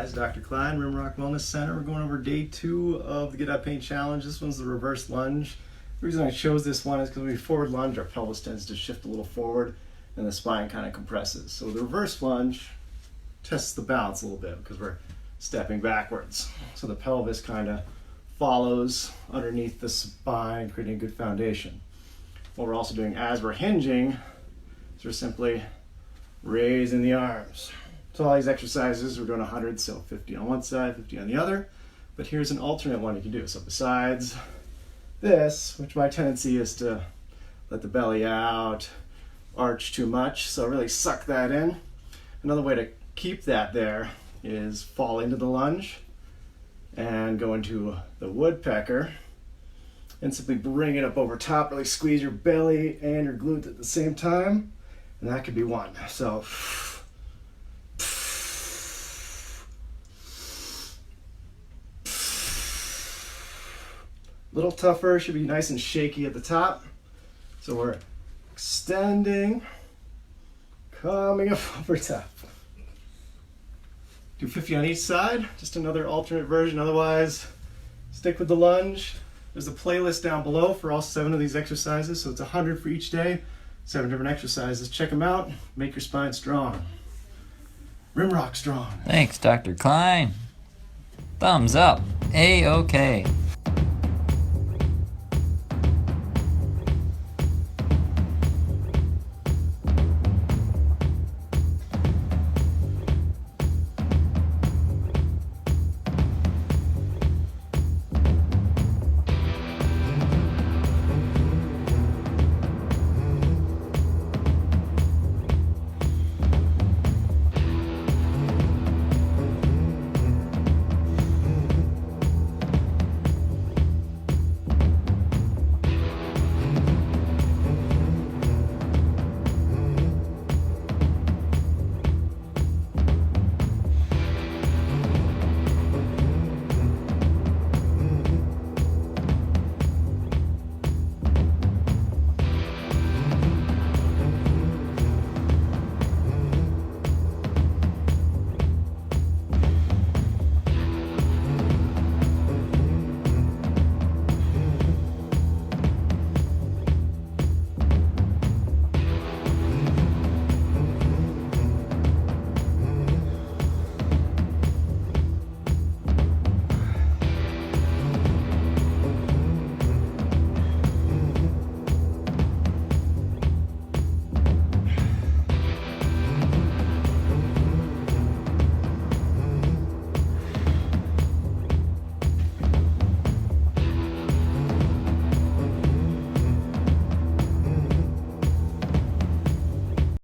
guys, Dr. Klein, Rimrock Wellness Center. We're going over day 2 of the Get Up Pain Challenge. This one's the reverse lunge. The reason I chose this one is because when we forward lunge, our pelvis tends to shift a little forward and the spine kind of compresses. So the reverse lunge tests the balance a little bit because we're stepping backwards. So the pelvis kind of follows underneath the spine, creating a good foundation. What we're also doing as we're hinging is we're simply raising the arms. So all these exercises, we're doing 100, so 50 on one side, 50 on the other. But here's an alternate one you can do. So besides this, which my tendency is to let the belly out, arch too much, so really suck that in. Another way to keep that there is fall into the lunge and go into the woodpecker and simply bring it up over top, really squeeze your belly and your glutes at the same time. And that could be one. So a little tougher, should be nice and shaky at the top. So we're extending, coming up over top. Do 50 on each side, just another alternate version. Otherwise, stick with the lunge. There's a playlist down below for all 7 of these exercises, so it's 100 for each day, 7 different exercises. Check them out, make your spine strong. Rimrock strong. Thanks, Dr. Klein. Thumbs up. A-OK.